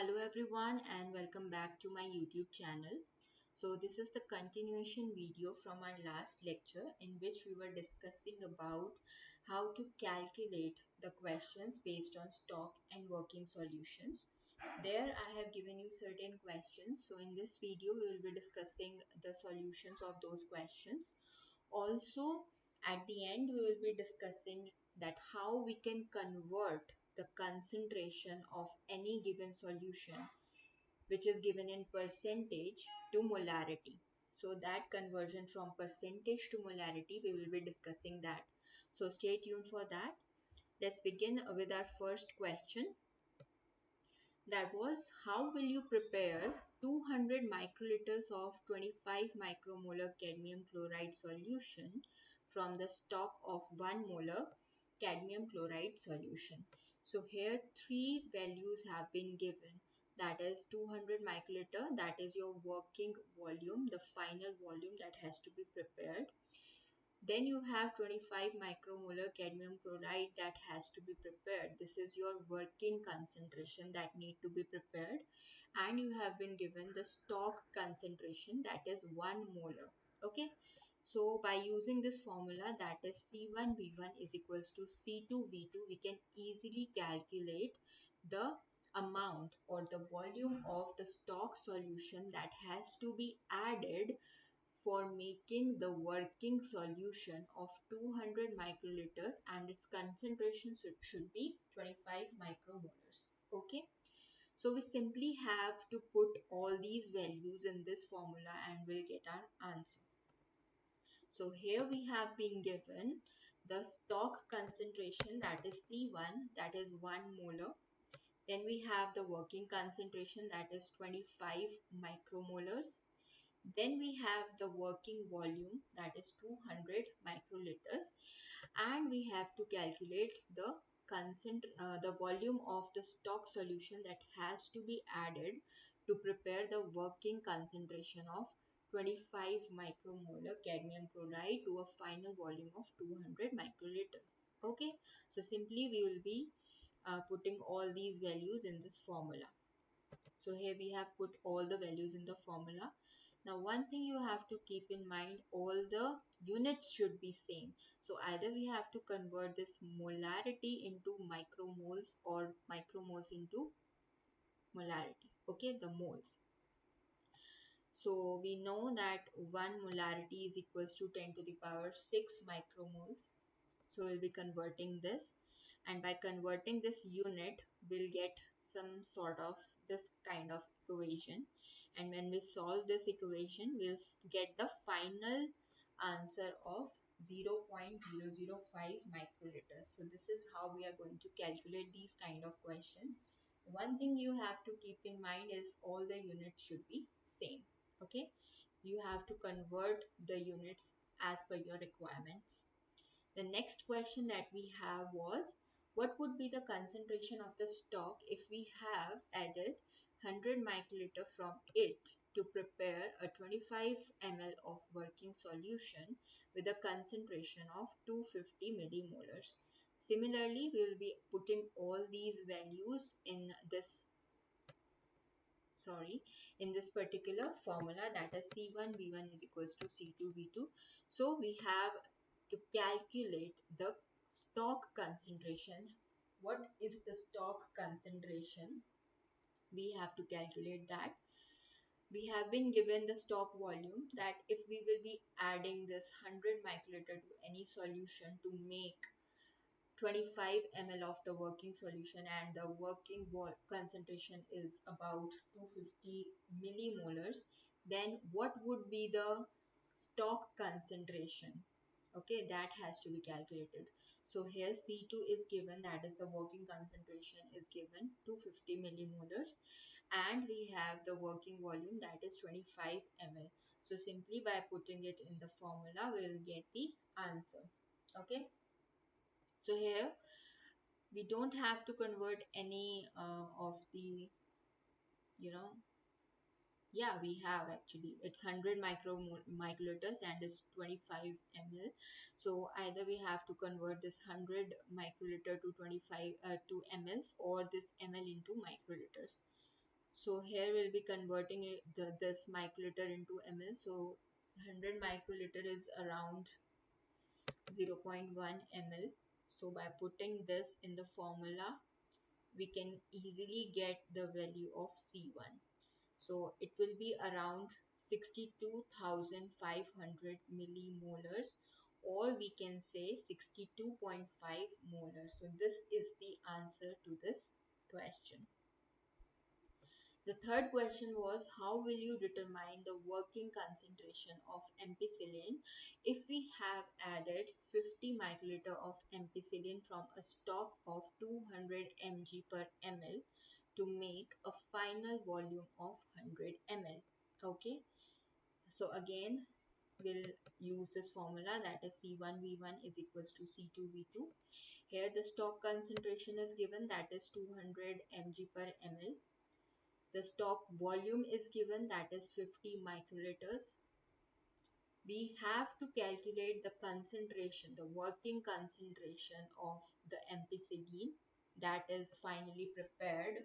Hello everyone and welcome back to my YouTube channel. So this is the continuation video from our last lecture in which we were discussing about how to calculate the questions based on stock and working solutions. There I have given you certain questions. So in this video we will be discussing the solutions of those questions. Also at the end we will be discussing that how we can convert the concentration of any given solution which is given in percentage to molarity. So that conversion from percentage to molarity, we will be discussing that. So stay tuned for that. Let's begin with our first question. That was, how will you prepare 200 microliters of 25 micromolar cadmium chloride solution from the stock of 1 molar cadmium chloride solution? So here three values have been given. That is 200 microliter, that is your working volume, the final volume that has to be prepared. Then you have 25 micromolar cadmium chloride that has to be prepared. This is your working concentration that need to be prepared. And you have been given the stock concentration that is 1 molar. Okay. So by using this formula, that is C1V1 is equals to C2V2, we can easily calculate the amount or the volume of the stock solution that has to be added for making the working solution of 200 microliters, and its concentration should be 25 micromolars. Okay, so we simply have to put all these values in this formula and we'll get our answer. So here we have been given the stock concentration, that is C1, that is 1 molar. Then we have the working concentration, that is 25 micromolars. Then we have the working volume, that is 200 microliters, and we have to calculate the volume of the stock solution that has to be added to prepare the working concentration of 25 micromolar cadmium chloride to a final volume of 200 microliters. Okay, so simply we will be putting all these values in this formula. So here we have put all the values in the formula. Now one thing you have to keep in mind, all the units should be same. So either we have to convert this molarity into micromoles or micromoles into molarity. Okay, the moles. So we know that 1 molarity is equals to 10 to the power 6 micromoles. So we'll be converting this, and by converting this unit we'll get some sort of this kind of equation, and when we solve this equation we'll get the final answer of 0.005 microliters. So this is how we are going to calculate these kind of questions. One thing you have to keep in mind is all the units should be same. Okay, you have to convert the units as per your requirements. The next question that we have was, what would be the concentration of the stock if we have added 100 microliter from it to prepare a 25 ml of working solution with a concentration of 250 millimolars. Similarly, we will be putting all these values in this particular formula, that is C1V1 is equals to C2V2. So we have to calculate the stock concentration. What is the stock concentration? We have to calculate that. We have been given the stock volume, that if we will be adding this 100 microliter to any solution to make 25 ml of the working solution, and the working concentration is about 250 millimolars, then what would be the stock concentration? Okay, that has to be calculated. So here C2 is given, that is the working concentration is given 250 millimolars, and we have the working volume, that is 25 ml. So simply by putting it in the formula we will get the answer. Okay, so here we don't have to convert any of the, you know, yeah, we have actually, it's 100 microliters and it's 25 ml. So either we have to convert this 100 microliter to 25 to mls, or this ml into microliters. So here we'll be converting this microliter into ml. So 100 microliter is around 0.1 ml. So by putting this in the formula, we can easily get the value of C1. So it will be around 62,500 millimolars, or we can say 62.5 molars. So this is the answer to this question. The third question was, how will you determine the working concentration of ampicillin if we have added 50 microliter of ampicillin from a stock of 200 mg per ml to make a final volume of 100 ml? Okay, so again, we'll use this formula, that is C1V1 is equals to C2V2. Here the stock concentration is given, that is 200 mg per ml. The stock volume is given, that is 50 microliters. We have to calculate the concentration, the working concentration of the ampicillin that is finally prepared,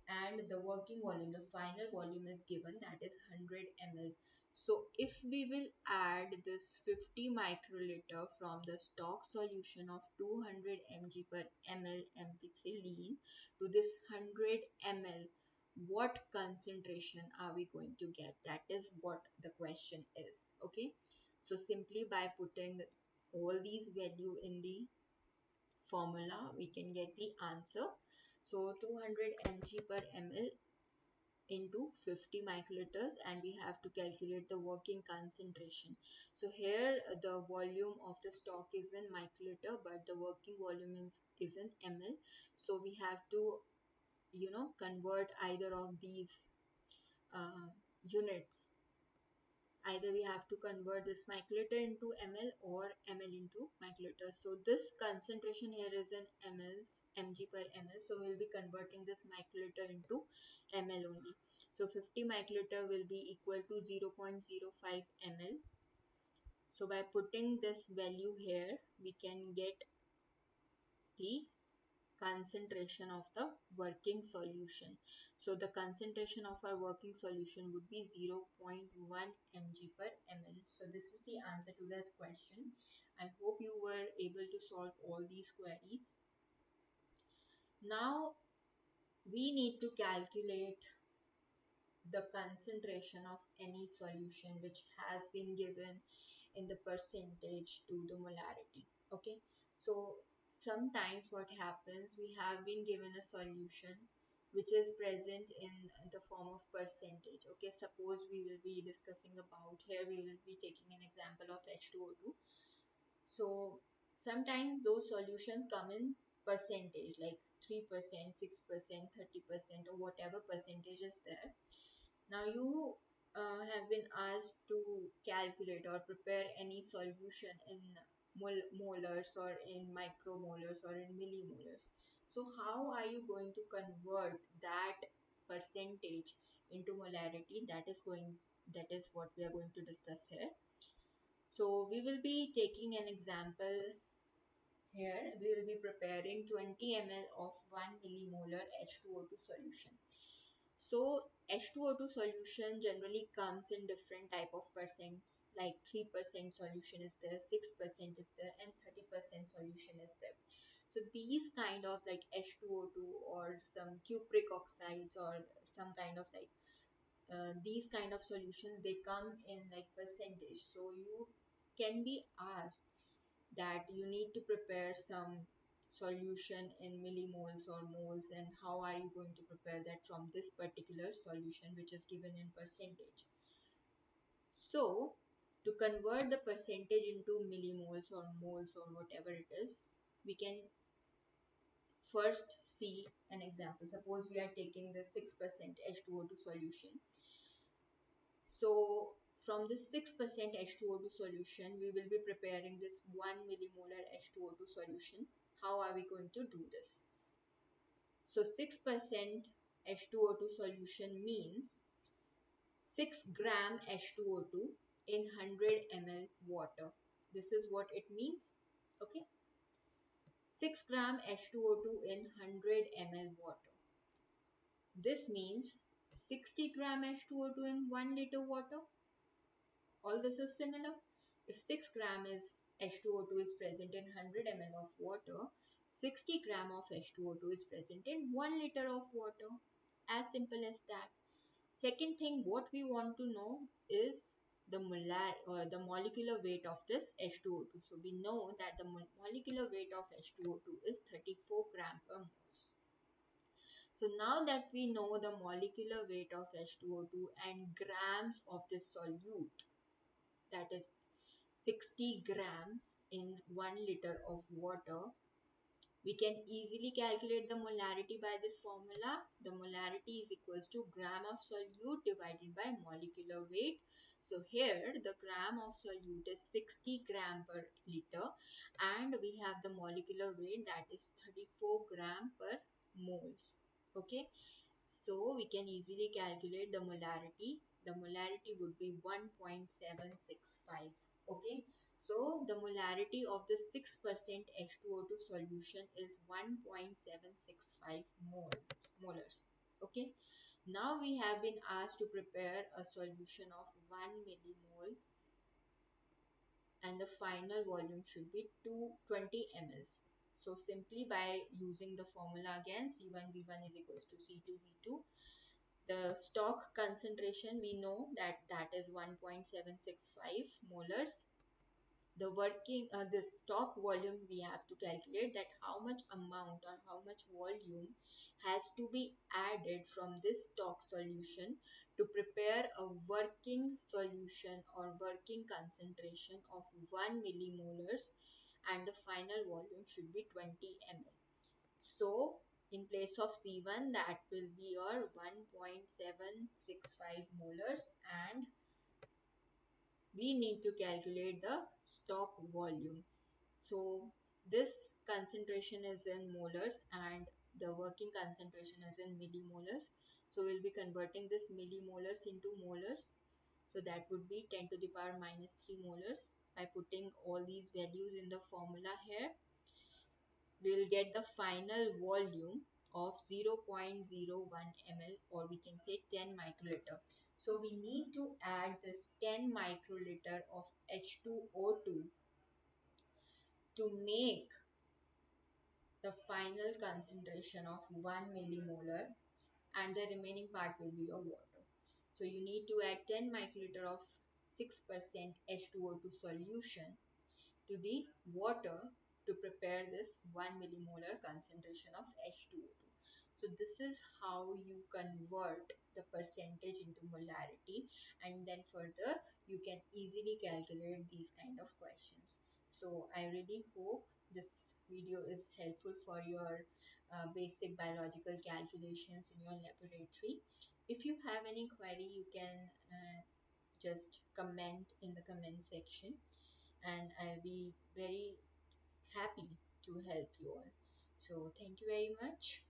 and the working volume, the final volume is given, that is 100 ml. So if we will add this 50 microliter from the stock solution of 200 mg per ml ampicillin to this 100 ml, what concentration are we going to get? That is what the question is. Okay, so simply by putting all these value in the formula, we can get the answer. So 200 mg per ml into 50 microliters, and we have to calculate the working concentration. So here the volume of the stock is in microliter, but the working volume is in ml. So we have to, convert either of these uh, units. Either we have to convert this microliter into ml or ml into microliter. So this concentration here is in mg per ml. So we'll be converting this microliter into ml only. So 50 microliter will be equal to 0.05 ml. So by putting this value here, we can get the concentration of the working solution. So the concentration of our working solution would be 0.1 mg per ml. So this is the answer to that question. I hope you were able to solve all these queries. Now we need to calculate the concentration of any solution which has been given in the percentage to the molarity. Okay, so sometimes what happens, we have been given a solution which is present in the form of percentage. Okay, suppose we will be discussing about, here we will be taking an example of H2O2. So sometimes those solutions come in percentage, like 3%, 6%, 30%, or whatever percentage is there. Now you have been asked to calculate or prepare any solution in molars or in micromolars or in millimolars. So how are you going to convert that percentage into molarity? That is what we are going to discuss here. So we will be taking an example here. We will be preparing 20 ml of 1 millimolar H2O2 solution. So H2O2 solution generally comes in different type of percents, like 3% solution is there, 6% is there, and 30% solution is there. So these kind of like H2O2 or some cupric oxides or some kind of like these kind of solutions, they come in like percentage. So you can be asked that you need to prepare some solution in millimoles or moles, and how are you going to prepare that from this particular solution which is given in percentage. So to convert the percentage into millimoles or moles or whatever it is, we can first see an example. Suppose we are taking the 6% H2O2 solution. So from this 6% H2O2 solution, we will be preparing this 1 millimolar H2O2 solution. How are we going to do this? So 6% H2O2 solution means 6 gram H2O2 in 100 ml water. This is what it means. Okay. 6 gram H2O2 in 100 ml water. This means 60 gram H2O2 in 1 liter water. All this is similar. If 6 gram is H2O2 is present in 100 ml of water, 60 gram of H2O2 is present in 1 liter of water. As simple as that. Second thing, what we want to know is the the molecular weight of this H2O2. So we know that the molecular weight of H2O2 is 34 gram per moles. So now that we know the molecular weight of H2O2 and grams of this solute, that is 60 grams in 1 liter of water, we can easily calculate the molarity by this formula. The molarity is equals to gram of solute divided by molecular weight. So here the gram of solute is 60 gram per liter and we have the molecular weight, that is 34 gram per moles. Okay, so we can easily calculate the molarity. The molarity would be 1.765. Okay, so the molarity of the 6% H2O2 solution is 1.765 molars. Okay, now we have been asked to prepare a solution of 1 millimole and the final volume should be 220 ml. So simply by using the formula again, C1V1 is equals to C2V2. The stock concentration, we know that that is 1.765 molars. The this stock volume, we have to calculate that how much amount or how much volume has to be added from this stock solution to prepare a working solution or working concentration of 1 millimolars, and the final volume should be 20 ml. So in place of C1, that will be your 1.765 molars, and we need to calculate the stock volume. So this concentration is in molars and the working concentration is in millimolars. So we'll be converting this millimolars into molars. So that would be 10 to the power minus 3 molars. By putting all these values in the formula here, we'll get the final volume of 0.01 ml, or we can say 10 microliter. So we need to add this 10 microliter of H2O2 to make the final concentration of 1 millimolar, and the remaining part will be your water. So you need to add 10 microliter of 6% H2O2 solution to the water to prepare this 1 millimolar concentration of H2O2. So this is how you convert the percentage into molarity, and then further you can easily calculate these kind of questions. So I really hope this video is helpful for your basic biological calculations in your laboratory. If you have any query, you can just comment in the comment section, and I'll be very happy to help you all. So thank you very much.